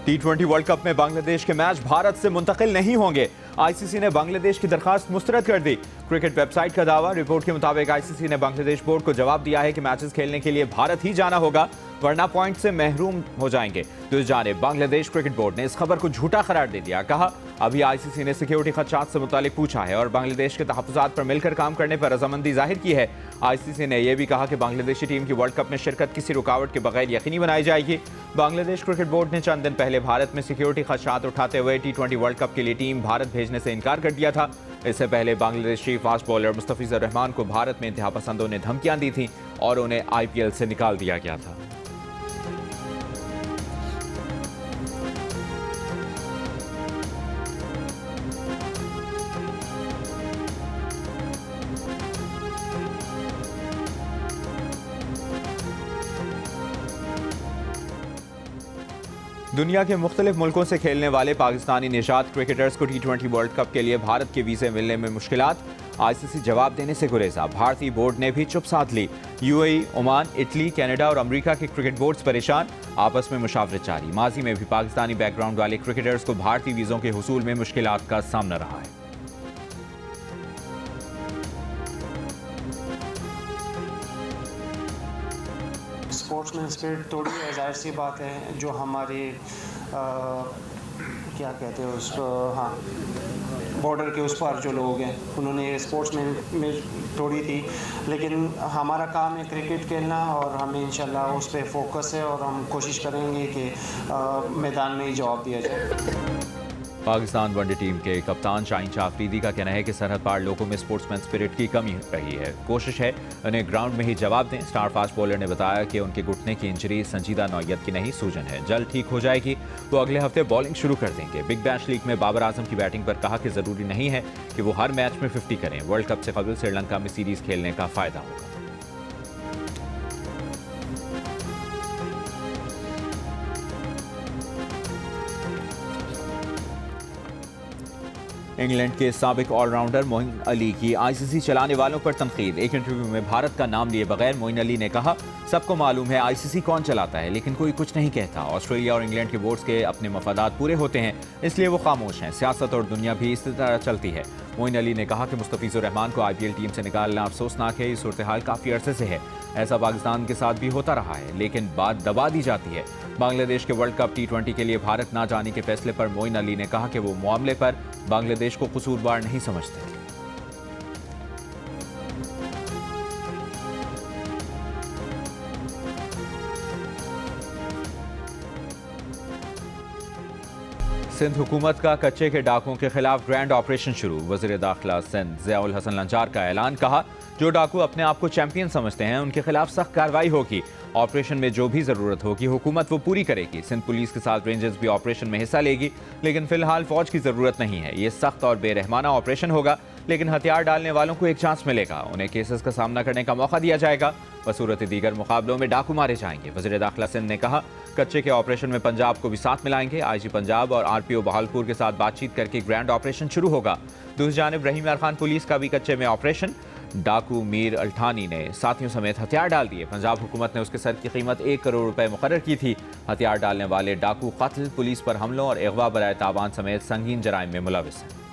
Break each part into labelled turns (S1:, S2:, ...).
S1: T20 world cup में बांग्लादेश के match Bharat से मुंतकिल नहीं होंगे। आईसीसी ने बांग्लादेश की दरखास्त मुस्तरद कर दी। क्रिकेट वेबसाइट का दावा। रिपोर्ट के मुताबिक आईसीसी ने बांग्लादेश बोर्ड को जवाब दिया है कि मैचेस खेलने के लिए भारत ही जाना होगा, वरना पॉइंट से महरूम हो जाएंगे। तो इस जानिब बांग्लादेश क्रिकेट बोर्ड ने इस खबर को झूठा करार दे दिया। कहा, अभी आईसीसी ने सिक्योरिटी खदशात से मुतालिक पूछा है और बांग्लादेश के तहफ्फुज़ात पर मिलकर काम करने पर रजामंदी जाहिर की है। आईसीसी ने यह भी कहा कि बांग्लादेशी टीम की वर्ल्ड कप में शिरकत किसी रुकावट के बगैर यकीनी बनाई जाएगी। बांग्लादेश क्रिकेट बोर्ड ने चंद दिन पहले भारत में सिक्योरिटी खदशात उठाते हुए T20 वर्ल्ड कप के लिए टीम भारत भेजने से इनकार कर दिया था। इससे पहले बांग्लादेशी फास्ट बॉलर मुस्तफिजुर रहमान को भारत में इंतहा पसंदों ने धमकियां दी थीं और उन्हें IPL से निकाल दिया गया था। दुनिया के मुख्तलिफ मुल्कों से खेलने वाले पाकिस्तानी निशात क्रिकेटर्स को T20 वर्ल्ड कप के लिए भारत के वीज़े मिलने में मुश्किलात। आईसीसी जवाब देने से गुरेजा। भारतीय बोर्ड ने भी चुप साध ली। UAE, ओमान, इटली, कनाडा और अमेरिका के क्रिकेट बोर्ड्स परेशान। आपस में मुशावरत जारी। माजी में भी पाकिस्तानी बैकग्राउंड वाले क्रिकेटर्स को भारतीय वीज़ों के हुसूल में मुश्किलात का सामना रहा है।
S2: स्पोर्ट्समैन स्पिरिट थोड़ी ज़ाहिर सी बात है, जो हमारे क्या कहते हैं उस बॉर्डर के उस पार जो लोग हैं, उन्होंने स्पोर्ट्समैन में तोड़ी थी। लेकिन हमारा काम है क्रिकेट खेलना और हमें इंशाल्लाह उस पर फोकस है और हम कोशिश करेंगे कि मैदान में ही जवाब दिया जाए।
S1: पाकिस्तान वनडे टीम के कप्तान शाहीन शाह अफरीदी का कहना है कि सरहद पार लोगों में स्पोर्ट्समैन स्पिरिट की कमी रही है। कोशिश है उन्हें ग्राउंड में ही जवाब दें। स्टार फास्ट बॉलर ने बताया कि उनके घुटने की इंजरी संजीदा नौयत की नहीं, सूजन है, जल्द ठीक हो जाएगी। वो अगले हफ्ते बॉलिंग शुरू कर देंगे। बिग बैश लीग में बाबर आजम की बैटिंग पर कहा कि जरूरी नहीं है कि वो हर मैच में 50 करें। वर्ल्ड कप से कबल श्रीलंका में सीरीज खेलने का फायदा होगा। इंग्लैंड के साबिक ऑलराउंडर मोइन अली की आईसीसी चलाने वालों पर तनकीद। एक इंटरव्यू में भारत का नाम लिए बगैर मोइन अली ने कहा, सबको मालूम है आईसीसी कौन चलाता है, लेकिन कोई कुछ नहीं कहता। ऑस्ट्रेलिया और इंग्लैंड के बोर्ड्स के अपने मफादात पूरे होते हैं, इसलिए वो खामोश हैं। सियासत और दुनिया भी इसी तरह चलती है। मोइन अली ने कहा कि मुस्तफिजुर रहमान को IPL टीम से निकालना अफसोसनाक है। ये सूरत हाल काफ़ी अरसे से है। ऐसा पाकिस्तान के साथ भी होता रहा है, लेकिन बात दबा दी जाती है। बांग्लादेश के वर्ल्ड कप T20 के लिए भारत ना जाने के फैसले पर मोइन अली ने कहा कि वो मामले पर बांग्लादेश को कसूरवार नहीं समझते। सिंध हुकूमत का कच्चे के डाकुओं के खिलाफ ग्रैंड ऑपरेशन शुरू। वज़ीर दाखिला सिंध ज़ियाउल हसन लंचार का ऐलान। कहा, जो डाकू अपने आप को चैंपियन समझते हैं उनके खिलाफ सख्त कार्रवाई होगी। ऑपरेशन में जो भी जरूरत होगी हुकूमत वो पूरी करेगी। सिंध पुलिस के साथ रेंजर्स भी ऑपरेशन में हिस्सा लेगी, लेकिन फिलहाल फौज की जरूरत नहीं है। ये सख्त और बेरहमाना ऑपरेशन होगा, लेकिन हथियार डालने वालों को एक चांस मिलेगा। उन्हें केसेस का सामना करने का मौका दिया जाएगा। बसूरत दीगर मुकाबलों में डाकू मारे जाएंगे। वज़ीर दाखिला सिंध ने कहा, कच्चे के ऑपरेशन में पंजाब को भी साथ मिलाएंगे। IG पंजाब और RPO बहालपुर के साथ बातचीत करके ग्रैंड ऑपरेशन शुरू होगा। दूसरी जानिब रहीम यार खान पुलिस का भी कच्चे में ऑपरेशन। डाकू मीर अल्ठानी ने साथियों समेत हथियार डाल दिए। पंजाब हुकूमत ने उसके सर की कीमत 1 करोड़ रुपए मुकर्रर की थी। हथियार डालने वाले डाकू कत्ल, पुलिस पर हमलों और अगवा बराए तावान समेत संगीन जराइम में मुलविस हैं।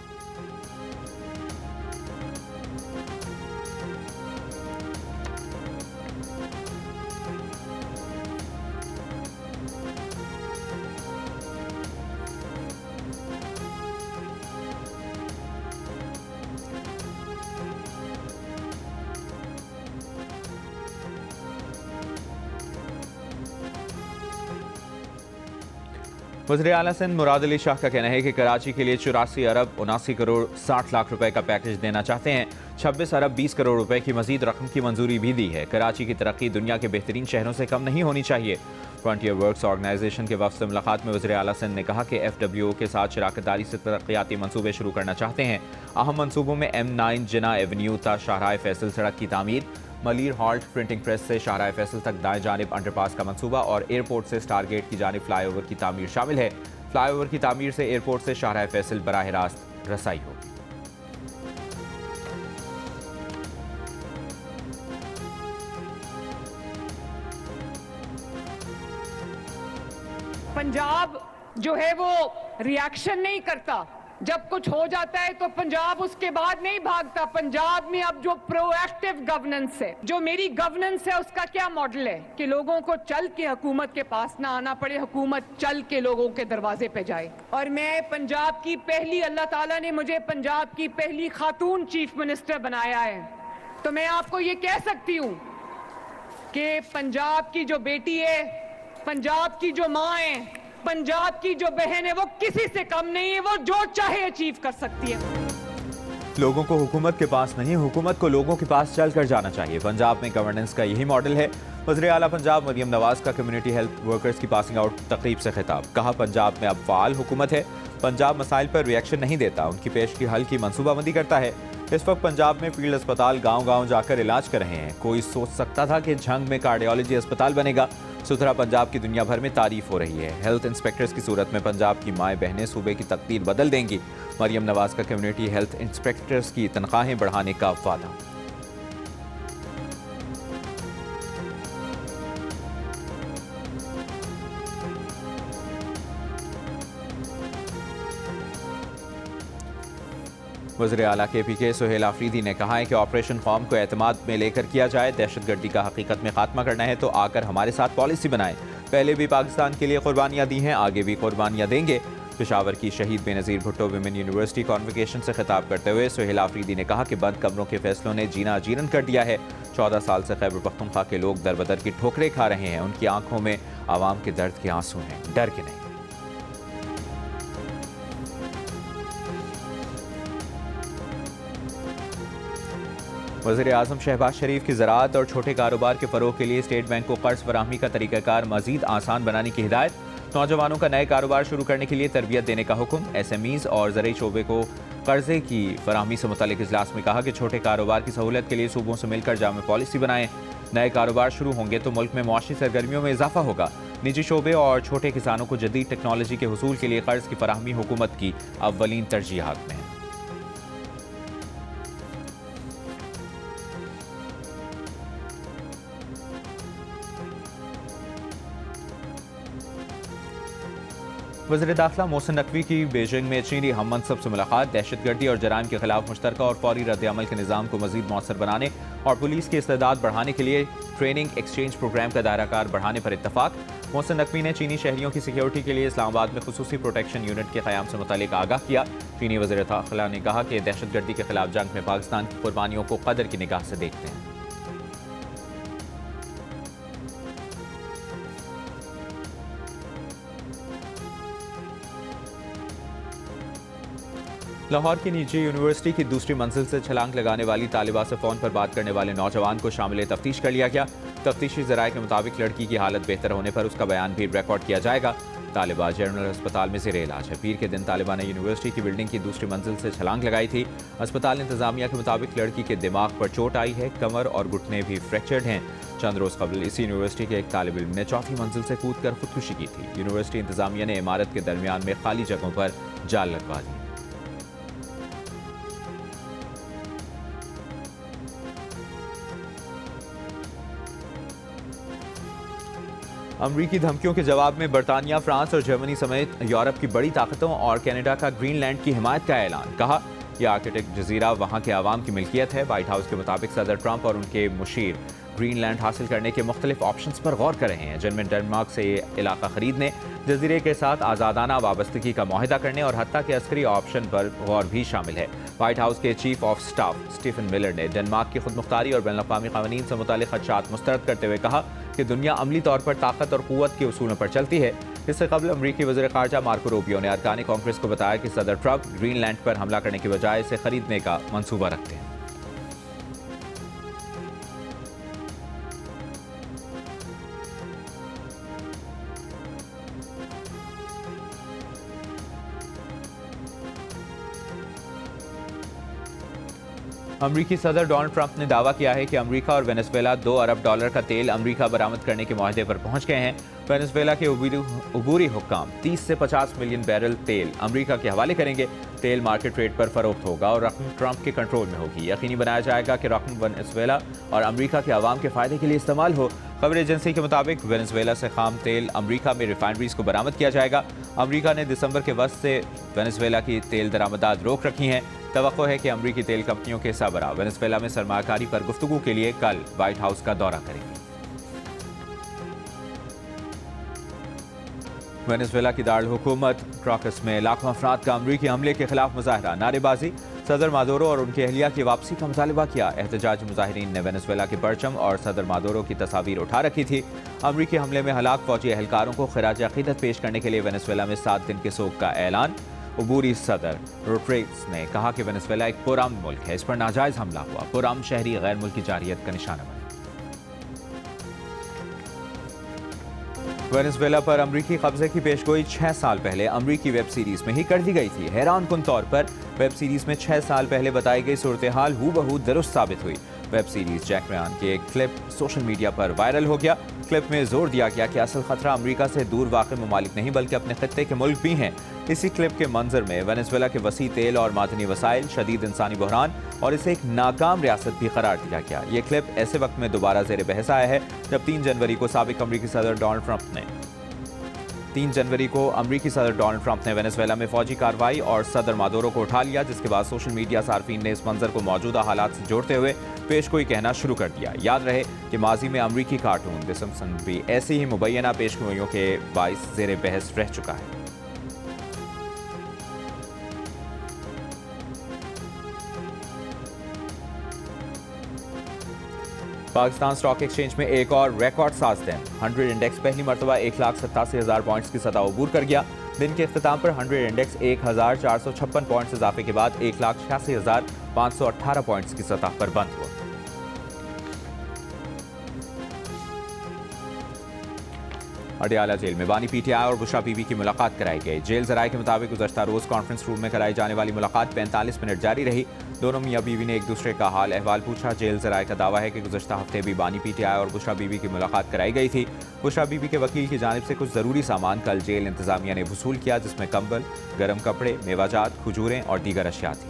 S1: वज़ीर आला सिंध मुराद अली शाह का कहना है कि कराची के लिए 84 अरब 79 करोड़ 60 लाख रुपए का पैकेज देना चाहते हैं। 26 अरब 20 करोड़ रुपए की मजीद रकम की मंजूरी भी दी है। कराची की तरक्की दुनिया के बेहतरीन शहरों से कम नहीं होनी चाहिए। फ्रंटियर वर्क्स ऑर्गेनाइजेशन के वफ़द से मुलाकात में वज़ीर आला सिंध ने कहा कि FWO के साथ शराकतदारी से तरक्याती मनसूबे शुरू करना चाहते हैं। अहम मनसूबों में M9 जिना एवेन्यू ता शाहराह फैसल सड़क की तामीर, मलीर हॉल्ट प्रिंटिंग प्रेस से शाहराह फैसल तक दाएं जानिब अंडरपास का मंसूबा और एयरपोर्ट से स्टार गेट की जानिब फ्लाईओवर की तामीर शामिल है। फ्लाईओवर की तामीर से एयरपोर्ट से शाहराह फैसल बराह रास्त रसाई होगी।
S3: पंजाब जो है वो रिएक्शन नहीं करता। जब कुछ हो जाता है तो पंजाब उसके बाद नहीं भागता। पंजाब में अब जो प्रोएक्टिव गवर्नेंस है, जो मेरी गवर्नेंस है, उसका क्या मॉडल है कि लोगों को चल के हुकूमत के पास ना आना पड़े, हुकूमत चल के लोगों के दरवाजे पे जाए। और मैं पंजाब की पहली, अल्लाह ताला ने मुझे पंजाब की पहली खातून चीफ मिनिस्टर बनाया है, तो मैं आपको ये कह सकती हूँ कि पंजाब की जो बेटी है, पंजाब की जो माँ है, पंजाब की जो बहन है, वो किसी से कम नहीं है। वो जो चाहे अचीव कर सकती है।
S1: लोगों को हुकूमत के पास नहीं, हुकूमत को लोगों के पास चल कर जाना चाहिए। पंजाब में गवर्नेंस का यही मॉडल है। वज़ीर आला पंजाब मरियम नवाज का कम्युनिटी हेल्थ वर्कर्स की पासिंग आउट तकरीब से खिताब। कहा, पंजाब में अब फ़ाल हुकूमत है। पंजाब मसाइल पर रिएक्शन नहीं देता, उनकी पेश की हल की मनसूबाबंदी करता है। इस वक्त पंजाब में फील्ड अस्पताल गाँव-गाँव जाकर इलाज कर रहे हैं। कोई सोच सकता था कि झंग में कार्डियोलॉजी अस्पताल बनेगा। सुथरा पंजाब की दुनिया भर में तारीफ हो रही है। हेल्थ इंस्पेक्टर्स की सूरत में पंजाब की माएँ बहनें सूबे की तकदीर बदल देंगी। मरियम नवाज का कम्युनिटी हेल्थ इंस्पेक्टर्स की तनख्वाहें बढ़ाने का वादा। वज़ीर आला KPK सुहेल आफरीदी ने कहा है कि ऑपरेशन फॉर्म को एतमाद में लेकर किया जाए। दहशतगर्दी का हकीकत में खात्मा करना है तो आकर हमारे साथ पॉलिसी बनाएं। पहले भी पाकिस्तान के लिए कुर्बानियाँ दी हैं, आगे भी कुर्बानियाँ देंगे। पेशावर की शहीद Benazir Bhutto women university convocation से खिताब करते हुए सुहेल आफरीदी ने कहा कि बंद कमरों के फैसलों ने जीना जीरन कर दिया है। 14 साल से खैबर पख्तूनख्वा के लोग दर बदर की ठोकरें खा रहे हैं। उनकी आंखों में आवाम के दर्द के आंसू हैं, डर के नहीं। वज़ीर आज़म शहबाज शरीफ की ज़राअत और छोटे कारोबार के फ़रोग़ के लिए स्टेट बैंक को कर्ज फराहमी का तरीक़ाकार मज़ीद आसान बनाने की हिदायत। नौजवानों का नए कारोबार शुरू करने के लिए तरबियत देने का हुक्म। SMEs और ज़रई शोबे को कर्जे की फराहमी से मुतालिक इजलास में कहा कि छोटे कारोबार की सहूलत के लिए सूबों से मिलकर जामे पॉलिसी बनाएं। नए कारोबार शुरू होंगे तो मुल्क में मुआशी सरगर्मियों में इजाफा होगा। निजी शोबे और छोटे किसानों को जदीद टेक्नोलॉजी के हुसूल के लिए कर्ज की फराहमी हुकूमत की अव्वलीन तरजीहात में है। वज़ीर दाखिला मोहसिन नकवी की बीजिंग में चीनी हम मनसब से मुलाकात। दहशतगर्दी और जराइम के खिलाफ मुश्तरका और फौरी रद्द-ए-अमल के निज़ाम को मज़ीद मौसर बनाने और पुलिस की इस्तेदाद बढ़ाने के लिए ट्रेनिंग एक्सचेंज प्रोग्राम का दायराकार बढ़ाने पर इत्तफाक। मोहसिन नकवी ने चीनी शहरियों की सिक्योरिटी के लिए इस्लामाबाद में खुसूसी प्रोटेक्शन यूनिट के क़याम से मुतालिक आगाह किया। चीनी वज़ीर दाखिला ने कहा कि दहशतगर्दी के खिलाफ जंग में पाकिस्तान की कुर्बानियों को कदर की निगाह से देखते हैं। लाहौर की निजी यूनिवर्सिटी की दूसरी मंजिल से छलांग लगाने वाली तालिबा से फ़ोन पर बात करने वाले नौजवान को शामिल तफ्तीश कर लिया गया। तफ्तीशी ज़राए के मुताबिक लड़की की हालत बेहतर होने पर उसका बयान भी रिकॉर्ड किया जाएगा। तालिबा जनरल अस्पताल में ज़ेर इलाज है। पीर के दिन तालिबा ने यूनिवर्सिटी की बिल्डिंग की दूसरी मंजिल से छलांग लगाई थी। अस्पताल इंतजामिया के मुताबिक लड़की के दिमाग पर चोट आई है, कमर और घुटने भी फ्रैक्चर्ड हैं। चंद रोज़ कबल इसी यूनिवर्सिटी के एक तालिब इल्म ने चौथी मंजिल से कूद कर खुदकुशी की थी। यूनिवर्सिटी इंतजामिया ने इमारत के दरमियान में खाली जगहों पर जाल लगवा दी। अमरीकी धमकियों के जवाब में बरतानिया, फ्रांस और जर्मनी समेत यूरोप की बड़ी ताकतों और कनाडा का ग्रीनलैंड की हिमायत का ऐलान। कहा, यह आर्कटिक जजीरा वहां के आवाम की मिल्कियत है। व्हाइट हाउस के मुताबिक सदर ट्रंप और उनके मुशीर ग्रीनलैंड हासिल करने के मुख्तलिफ ऑप्शंस पर गौर कर रहे हैं, जिनमें डेनमार्क से ये इलाका खरीदने, जजीरे के साथ आज़ादाना वाबस्तगी का मुआहदा करने और हत्ता के अस्करी ऑप्शन पर गौर भी शामिल है। व्हाइट हाउस के chief of staff Stephen Miller ने डेनमार्क की खुदमुख्तारी और बैनुल-अक़वामी क़वानीन से मुतालिक खदशात मुस्तरद करते हुए कहा कि दुनिया अमली तौर पर ताकत और क़ुव्वत के उसूलों पर चलती है। इससे कबल अमरीकी वज़ीर ख़ारजा मार्को रूबियो ने अरकान कांग्रेस को बताया कि सदर ट्रंप ग्रीनलैंड पर हमला करने की बजाय इसे खरीदने का मंसूबा रखते हैं। अमरीकी सदर डोनाल्ड ट्रंप ने दावा किया है कि अमरीका और वेनेजुएला $2 अरब का तेल अमरीका बरामद करने के मुआहदे पर पहुंच गए हैं। वेनेजुएला के अबूरी हुक्काम 30 से 50 मिलियन बैरल तेल अमरीका के हवाले करेंगे। तेल मार्केट रेट पर फरोख्त होगा और रकम ट्रंप के कंट्रोल में होगी। यकीनी बनाया जाएगा कि रकम वेनेजुएला और अमरीका के अवाम के फ़ायदे के लिए इस्तेमाल हो। खबर एजेंसी के मुताबिक वेनेजुएला से खाम तेल अमरीका में रिफाइनरीज को बरामद किया जाएगा। अमरीका ने दिसंबर के वक्त से वेनेजुएला की तेल दरामदात रोक रखी हैं। तवक्को है कि अमरीकी तेल कंपनियों के सरबराह वेनेजुएला में सरमायाकारी पर गुफ्तगू के लिए कल व्हाइट हाउस का दौरा करेंगे। वेनेजुएला की दारुल हुकूमत क्राकस में लाखों अफराद का अमरीकी हमले के खिलाफ मुजाहरा, नारेबाजी, सदर मादुरो और उनकी अहलिया की वापसी का मुतालबा किया। एहतजाजी मुजाहिरीन ने वेनेजुएला के परचम और सदर मादुरो की तस्वीर उठा रखी थी। अमरीकी हमले में हलाक फौजी एहलकारों को खिराज अकीदत पेश करने के लिए वेनेजुएला में 7 दिन के सोग का ऐलान। उबूरी सदर रोड्रिग्स ने कहा कि वेनेजुएला एक पुरअमन मुल्क है, इस पर नाजायज हमला हुआ पुरअमन शहरी गैर मुल्की जारियत का निशाना बना। वेनेजुएला पर अमरीकी कब्जे की पेशगोई 6 साल पहले अमरीकी वेब सीरीज में ही कर दी गई थी। हैरान कुन तौर पर वेब सीरीज में 6 साल पहले बताई गई सूरत हाल हूबहू दुरुस्त साबित हुई। वेब सीरीज जैक रयान के एक क्लिप सोशल मीडिया पर वायरल हो गया। क्लिप में जोर दिया गया कि असल खतरा अमरीका से दूर वाक़ ममालिक नहीं बल्कि अपने खत्ते के मुल्क भी हैं। इसी क्लिप के मंजर में वेनेजुएला के वसी तेल और मादनी वसाइल, शदीद इंसानी बहरान और इसे एक नाकाम रियासत भी करार दिया गया। ये क्लिप ऐसे वक्त में दोबारा ज़ेर बहस आया है जब 3 जनवरी को साबिक अमरीकी सदर डोनाल्ड ट्रंप ने वेनेजुएला में फौजी कार्रवाई और सदर मादुरो को उठा लिया, जिसके बाद सोशल मीडिया सार्फिन ने इस मंजर को मौजूदा हालात से जोड़ते हुए पेशगोई कहना शुरू कर दिया। याद रहे कि माजी में अमरीकी कार्टून द सिम्पसंस भी ऐसी ही मुबैना पेशगोइयों के बाइस ज़ेर बहस रह चुका है। पाकिस्तान स्टॉक एक्सचेंज में एक और रिकॉर्ड साज दिन। 100 इंडेक्स पहली मरतबा 1,87,000 पॉइंट्स की सतह अबूर कर गया। दिन के इख्तिताम पर 100 इंडेक्स 1,456 पॉइंट्स इजाफे के बाद 1,86,518 पॉइंट्स की सतह पर बंद हुआ। अडियाला जेल में बानी पीटीआई और बुशरा बीबी की मुलाकात कराई गई। जेल जराये के मुताबिक गुज़श्ता रोज कॉन्फ्रेंस रूम में कराई जाने वाली मुलाकात 45 मिनट जारी रही। दोनों मियाँ बीवी ने एक दूसरे का हाल अहवाल पूछा। जेल जराये का दावा है कि गुज़श्ता हफ्ते भी बानी पीटीआई और बुशरा बीबी की मुलाकात कराई गई थी। बुशरा बीबी के वकील की जानिब से कुछ ज़रूरी सामान कल जेल इंतजामिया ने वसूल किया, जिसमें कंबल, गर्म कपड़े, मेवाजात, खजूरें और दीगर अशिया थी।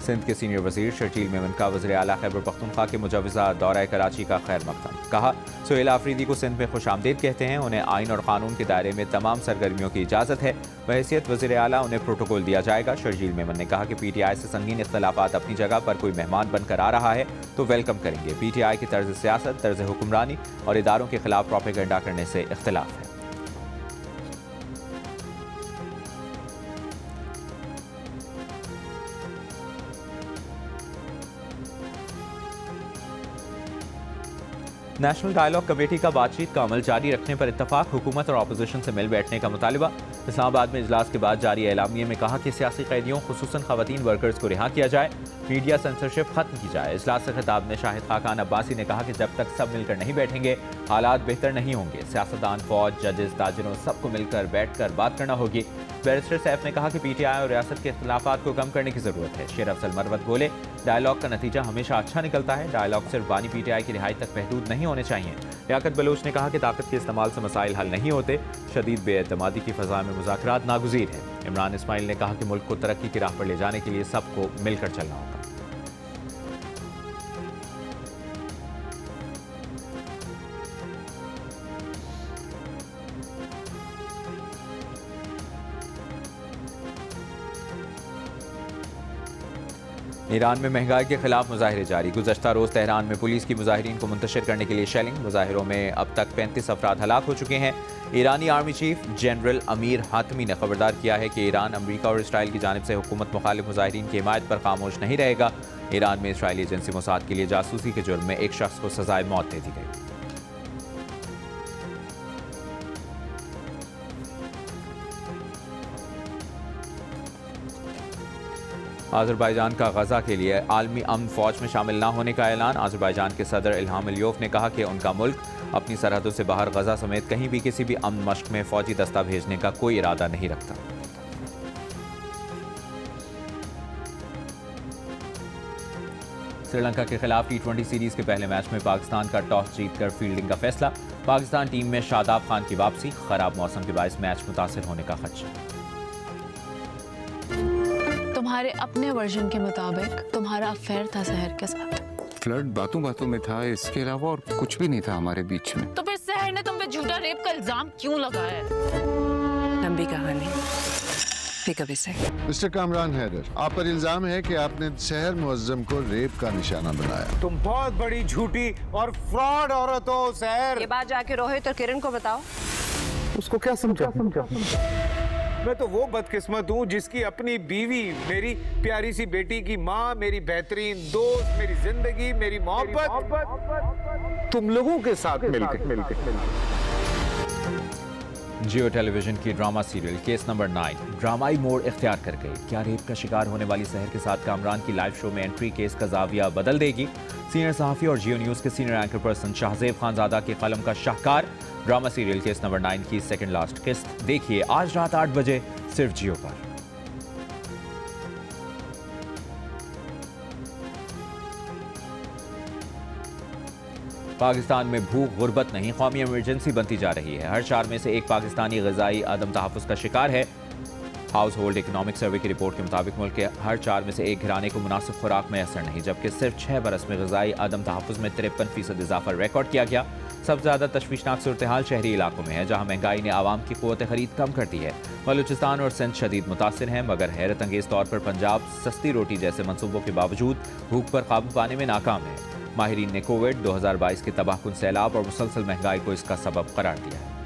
S1: सिंध के सीनियर वजीर शर्जील मेमन का वज़ीर आला खैबर पख्तूनख्वा के मुजवज़ा दौरा कराची का खैर मकदम। कहा, सुहेल आफरीदी को सिंध में खुशामदीद कहते हैं। उन्हें आइन और कानून के दायरे में तमाम सरगर्मियों की इजाज़त है। बहैसियत वज़ीर आला उन्हें प्रोटोकॉल दिया जाएगा। शर्जील मेमन ने कहा कि पीटीआई से संगीन इख्तलाफात अपनी जगह पर कोई मेहमान बनकर आ रहा है तो वेलकम करेंगे। पीटीआई की तर्ज सियासत, तर्ज हुक्मरानी और इदारों के खिलाफ प्रोपेगेंडा करने से इख्तलाफ है। नेशनल डायलॉग कमेटी का बातचीत का अमल जारी रखने पर इत्तफाक, हुकूमत और अपोजिशन से मिल बैठने का मुतालिबा। इस्लामाबाद में इजलास के बाद जारी एलामिये में कहा कि सियासी कैदियों खुसूसन खवातीन वर्कर्स को रिहा किया जाए, मीडिया सेंसरशिप खत्म की जाए। इजलास से खिताब में शाहिद खाकान अब्बासी ने कहा कि जब तक सब मिलकर नहीं बैठेंगे हालात बेहतर नहीं होंगे। सियासतदान, फौज, जजेस, ताजिरों सबको मिलकर बैठकर बात करना होगी। बैरिस्टर सैफ ने कहा कि पीटीआई और रियासत के इख्तिलाफात को कम करने की जरूरत है। शेर अफजल मरवत बोले, डायलॉग का नतीजा हमेशा अच्छा निकलता है। डायलॉग सिर्फ बानी पीटीआई की रिहाई तक महदूद नहीं होने चाहिए। लियाकत बलोच ने कहा कि ताकत के इस्तेमाल से मसाइल हल नहीं होते। शदीद बेएतमादी की फ़ज़ा में मुज़ाकरात नागुज़ीर है। इमरान इस्माइल ने कहा कि मुल्क को तरक्की की राह पर ले जाने के लिए सबको मिलकर चलना होगा। ईरान में महंगाई के खिलाफ मुजाहिरे जारी। गुज़श्ता रोज़ तेहरान में पुलिस की मुजाहिरीन को मुंतशिर करने के लिए शेलिंग। मुजाहिरों में अब तक 35 अफराद हलाक हो चुके हैं। ईरानी army chief general Amir Hatami ने खबरदार किया है कि ईरान अमरीका और इसराइल की जानिब से हुकूमत मुखालिफ मुजाहिरीन की हिमायत पर खामोश नहीं रहेगा। ईरान में इसराइली एजेंसी मोसाद के लिए जासूसी के जुर्म में एक शख्स को सजाए मौत दे दी गई। आज़रबाईजान का गजा के लिए आलमी अमन फौज में शामिल न होने का ऐलान। आज़रबाईजान के सदर इल्हाम अलियोव ने कहा कि उनका मुल्क अपनी सरहदों से बाहर गजा समेत कहीं भी किसी भी अमन मश्क में फौजी दस्ता भेजने का कोई इरादा नहीं रखता। श्रीलंका के खिलाफ T20 सीरीज के पहले मैच में पाकिस्तान का टॉस जीतकर फील्डिंग का फैसला। पाकिस्तान टीम में शादाब खान की वापसी, खराब मौसम के बायस मैच मुतासिर होने का खदशा।
S4: तुम्हारे अपने वर्जन के मुताबिक तुम्हारा अफेयर था सहर के साथ।
S5: फ्लर्ट बातों बातों में था, इसके अलावा और कुछ भी नहीं था हमारे बीच में।
S4: तो फिर सहर ने तुम पे झूठा रेप का इल्जाम क्यों लगाया?
S6: लंबी कहानी, पिक अप इसे।
S7: मिस्टर कामरान हैदर, आप पर इल्जाम है कि आपने शहर मुअज्जम को रेप का निशाना बनाया।
S8: तुम बहुत बड़ी झूठी और फ्रॉड औरत हो सहर।
S6: ये बात जाके रोहित और किरण को बताओ।
S8: उसको क्या समझा? मैं तो वो बदकिस्मत हूँ जिसकी अपनी बीवी, मेरी प्यारी सी बेटी की माँ, मेरी बेहतरीन दोस्त, मेरी जिंदगी, मेरी मोहब्बत तुम लोगों के साथ मिलकर
S1: जियो टेलीविजन की ड्रामा सीरियल केस नंबर 9 ड्रामाई मोड़ इख्तियार कर गई। क्या रेप का शिकार होने वाली सहर के साथ कामरान की लाइव शो में एंट्री केस का जाविया बदल देगी? सीनियर सहाफ़ी और जियो न्यूज़ के senior anchor person Shahzeb Khanzada के कलम का शाहकार ड्रामा सीरियल केस नंबर 9 की सेकंड लास्ट किस्त देखिए आज रात 8 बजे सिर्फ जियो पर। पाकिस्तान में भूख गुर्बत नहीं कौमी इमरजेंसी बनती जा रही है। हर 4 में से एक पाकिस्तानी ग़िज़ाई अदम तहफ़्फ़ुज़ का शिकार है। हाउस होल्ड इकनॉमिक सर्वे की रिपोर्ट के मुताबिक मुल्क के हर 4 में से एक घराने को मुनासिब खुराक में असर नहीं, जबकि सिर्फ 6 बरस में ग़िज़ाई अदम तहफ़्फ़ुज़ में 53% इजाफा रिकॉर्ड किया गया। सबसे ज़्यादा तशवीशनाक सूरत हाल शहरी इलाकों में है, जहाँ महंगाई ने आवाम की क़ुव्वत ख़रीद कम कर दी है। बलूचिस्तान और सिंध शदीद मुतासिर हैं, मगर हैरत अंगेज़ तौर पर पंजाब सस्ती रोटी जैसे मनसूबों के बावजूद भूख पर काबू पाने में नाकाम है। माहिरीन ने कोविड 2022 के तबाहकुन सैलाब और मुसलसल महंगाई को इसका सबब करार दिया है।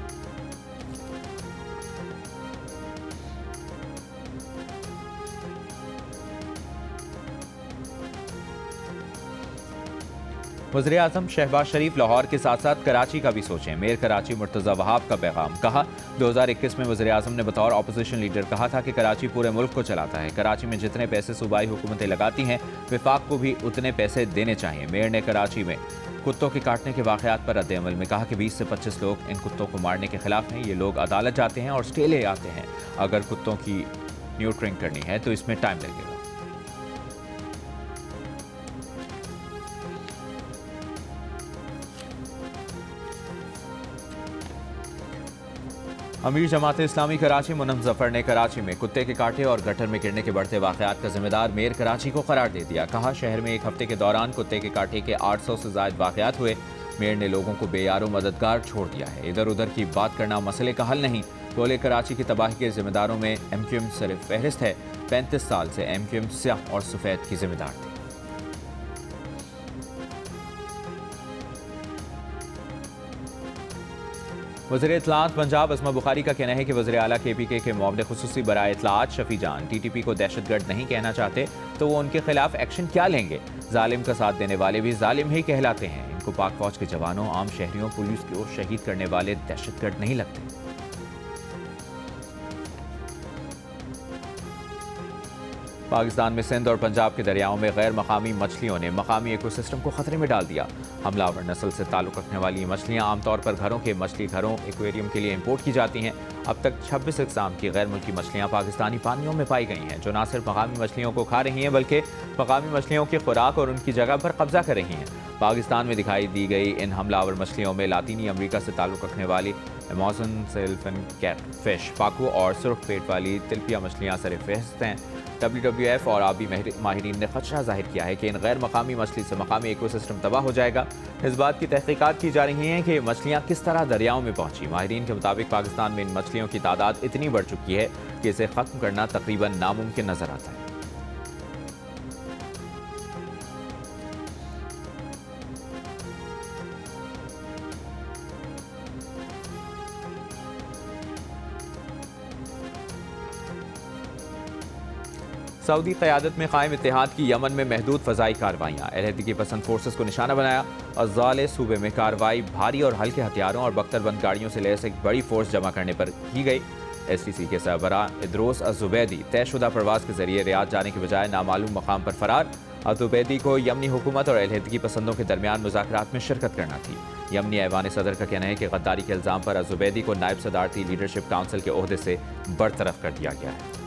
S1: वज़ीर आज़म शहबाज शरीफ लाहौर के साथ साथ कराची का भी सोचें। मेयर कराची मुर्तज़ा वहाब का पैगाम। कहा 2021 में वज़ीर आज़म ने बतौर अपोजिशन लीडर कहा था कि कराची पूरे मुल्क को चलाता है। कराची में जितने पैसे सूबाई हुकूमतें लगाती हैं विफाक को भी उतने पैसे देने चाहिए। मेयर ने कराची में कुत्तों के काटने के वाक़यात पर रद्द-ए-अमल में कहा कि 20 से 25 लोग इन कुत्तों को मारने के खिलाफ हैं। ये लोग अदालत जाते हैं और स्टे ले आते हैं। अगर कुत्तों की न्यूट्रिंग करनी है तो इसमें टाइम लगेगा। अमीर जमात इस्लामी कराची मुनम जफर ने कराची में कुत्ते के काटे और गटर में गिरने के बढ़ते वाक़यात का जिम्मेदार मेयर कराची को करार दे दिया। कहा शहर में एक हफ्ते के दौरान कुत्ते के काटे के 800 से ज़ायद वाक़यात हुए। मेयर ने लोगों को बेयारो मददगार छोड़ दिया है। इधर उधर की बात करना मसले का हल नहीं। बोले कराची की तबाही के जिम्मेदारों में MQM सर फहरिस्त है। 35 साल से MQM स्याह और सफ़ेद की जिम्मेदार थी। वज़ीर इत्तलाआत पंजाब अस्मा बुखारी का कहना है कि वज़ीर आला KPK के मुआविन खुसूसी बराए इत्तलाआत शफी जान TTP को दहशतगर्द नहीं कहना चाहते तो वो उनके खिलाफ एक्शन क्या लेंगे? जालिम का साथ देने वाले भी जालिम ही कहलाते हैं। इनको पाक फौज के जवानों, आम शहरियों, पुलिस को शहीद करने वाले दहशतगर्द नहीं लगते। पाकिस्तान में सिंध और पंजाब के दरियाओं में गैर मकामी मछलियों ने मकामी इकोसिस्टम को खतरे में डाल दिया। हमलावर नस्ल से ताल्लुक़ रखने वाली ये मछलियाँ आमतौर पर घरों के मछली घरों एक्वेरियम के लिए इम्पोर्ट की जाती हैं। अब तक 26 इक़साम की गैर मुल्की मछलियाँ पाकिस्तानी पानियों में पाई गई हैं, जो न सिर्फ मकामी मछलियों को खा रही हैं बल्कि मकामी मछलियों की खुराक और उनकी जगह पर कब्जा कर रही हैं। पाकिस्तान में दिखाई दी गई इन हमलावर मछलियों में लातीनी अमरीका से ताल्लुक़ रखने वाली अमेज़न सेल्फिन कैटफिश, पाकू और सुर्ख पेट वाली तिलपिया मछलियाँ सरफ़हरिस्त हैं। WWF और आबी माहिरीन ने खदशा जाहिर किया है कि इन गैर मकामी मछली से मकामी इकोसिस्टम तबाह हो जाएगा। इस बात की तहकीकात की जा रही हैं कि मछलियाँ किस तरह दरियाओं में पहुँची। माहिरीन के मुताबिक पाकिस्तान में इन मछलियों की तादाद इतनी बढ़ चुकी है कि इसे ख़त्म करना तकरीबन नामुमकिन नजर आता है। सऊदी क़यादत में कायम इत्तेहाद की यमन में महदूद फ़ज़ाई कार्रवाइयाँ। अलहदगी पसंद फोर्सेस को निशाना बनाया। अज़ाले सूबे में कार्रवाई भारी और हल्के हथियारों और बख्तरबंद गाड़ियों से लैस एक बड़ी फोर्स जमा करने पर की गई। STC के सरबराह इद्रोस अज़ुबैदी तयशुदा प्रवास के जरिए रियाद जाने के बजाय नामालूम मकाम पर फरार। अज़ुबैदी को यमनी हुकूमत और अलहदगी पसंदों के दरमियान मुज़ाकरात में शिरकत करना थी। यमनी ऐवान सदर का कहना है कि गद्दारी के इल्ज़ाम पर अज़ुबैदी को नायब सदारती लीडरशिप काउंसिल के ओहदे से बरतरफ कर दिया गया है।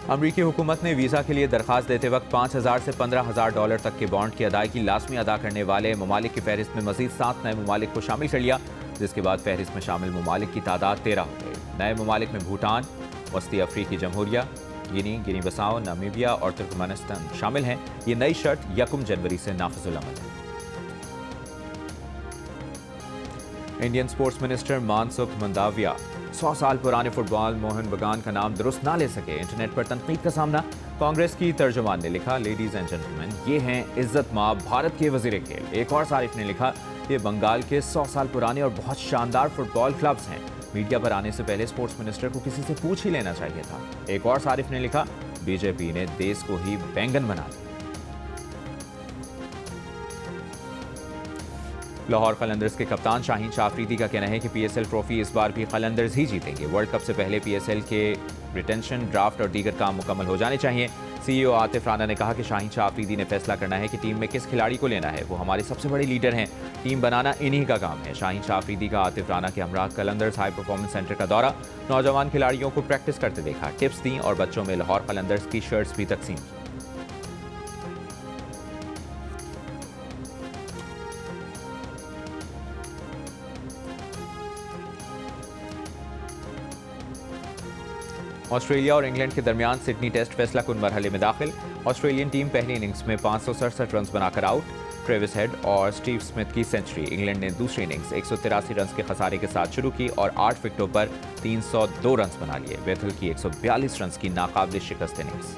S1: अमरीकी हुकूमत ने वीज़ा के लिए दरख्वास्त देते वक्त $5,000 से $15,000 तक के बॉन्ड की अदायगी लाजमी अदा करने वाले ममालिक की फहरिस्त में मजीद 7 नए ममालिक को शामिल कर लिया। जिसके बाद फहरिस्त में शामिल ममालिक की तादाद 13 हो गई। नए ममालिक में भूटान, वस्ती अफ्रीकी जमहूरिया, गिनी बसाओ, नामीबिया और तुर्कमेनिस्तान शामिल हैं। ये नई शर्त 1 जनवरी से नाफिजुल अमल है। Indian sports minister Mansukh Mandaviya 100 साल पुराने फुटबॉल मोहन बगान का नाम दुरुस्त ना ले सके। इंटरनेट पर तनकीद का सामना। कांग्रेस की तर्जुमान ने लिखा, लेडीज एंड जेंटलमैन, ये हैं इज्जत माँ भारत के वजीर खेल। एक और सारिफ ने लिखा, ये बंगाल के 100 साल पुराने और बहुत शानदार फुटबॉल क्लब्स हैं। मीडिया पर आने से पहले स्पोर्ट्स मिनिस्टर को किसी से पूछ ही लेना चाहिए था। एक और सारिफ ने लिखा, बीजेपी ने देश को ही बैंगन बना दिया। लाहौर कलंदर्स के कप्तान शाहीन शाह अफरीदी का कहना है कि पीएसएल ट्रॉफी इस बार भी कलंदर्स ही जीतेंगे। वर्ल्ड कप से पहले पीएसएल के रिटेंशन, ड्राफ्ट और दीगर काम मुकम्मल हो जाने चाहिए। सीईओ आतिफ राना ने कहा कि शाहीन शाह अफरीदी ने फैसला करना है कि टीम में किस खिलाड़ी को लेना है। वो हमारे सबसे बड़े लीडर हैं। टीम बनाना इन्हीं का काम है। शाहीन शाह अफरीदी का आतिफ राना के हमरा कलंदर्स हाई परफॉर्मेंस सेंटर का दौरा। नौजवान खिलाड़ियों को प्रैक्टिस करते देखा, टिप्स दी और बच्चों में लाहौर कलंदर्स की शर्ट्स भी तकसीम की। ऑस्ट्रेलिया और इंग्लैंड के दरमियान सिडनी टेस्ट फैसला कुन मरहले में दाखिल। ऑस्ट्रेलियन टीम पहली इनिंग्स में 567 रन बनाकर आउट। ट्रेविस हेड और स्टीव स्मिथ की सेंचुरी। इंग्लैंड ने दूसरी इनिंग्स 183 रन के खसारे के साथ शुरू की और 8 विकेटों पर 302 रन बना लिए। बेथल की 142 रन की नाकाबिल शिकस्त innings.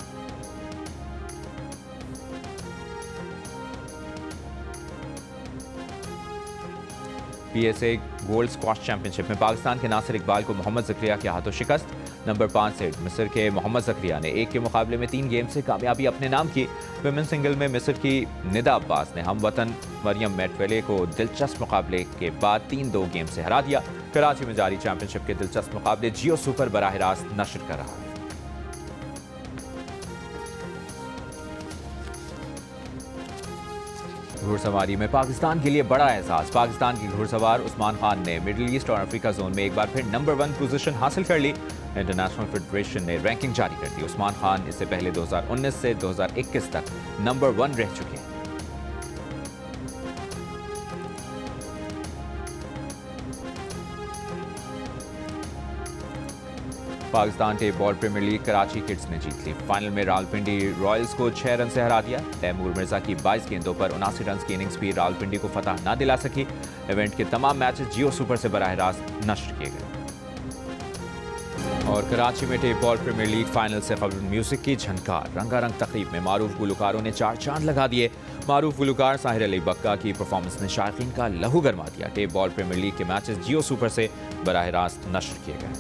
S1: PSA gold squash championship में पाकिस्तान के नासिर इकबाल को मोहम्मद जकरिया के हाथों शिकस्त। नंबर 5 सेट मिस्र के मोहम्मद जकरिया ने 1 के मुकाबले में 3 गेम से कामयाबी अपने नाम की। विमेन सिंगल में मिस्र की निदा अब्बास ने हम वतन मरियम मैटवेले को दिलचस्प मुकाबले के बाद 3-2 गेम से हरा दिया। कराची में जारी चैंपियनशिप के दिलचस्प मुकाबले जियो सुपर बराह रास्त नशर कर रहा है। घुड़सवारी में पाकिस्तान के लिए बड़ा एहसास। पाकिस्तान के घुड़सवार उस्मान खान ने मिडिल ईस्ट और अफ्रीका जोन में एक बार फिर नंबर 1 पोजीशन हासिल कर ली। इंटरनेशनल फेडरेशन ने रैंकिंग जारी कर दी। उस्मान खान इससे पहले 2019 से 2021 तक नंबर 1 रह चुके हैं। Pakistan tape ball premier league Karachi kids ने जीत ली। फाइनल में रावलपिंडी रॉयल्स को 6 रन से हरा दिया। तैमूर मिर्जा की 22 गेंदों पर 79 रन की इनिंग्स भी रावलपिंडी को फतह न दिला सकी। इवेंट के तमाम मैचेस जियो सुपर से बराह रास्त नश्र किए गए। और कराची में tape ball premier league final से खबर म्यूजिक की झनकार। रंगारंग तकरीब में मारूफ गुलकारों ने 4 चांद लगा दिए। मारूफ गुलकार साहिर अली बक्का की परफॉर्मेंस ने शायकीन का लहू गरमा दिया। टेप बॉल प्रीमियर लीग के मैचेस जियो सुपर से बराह रास्त नश्र किए गए।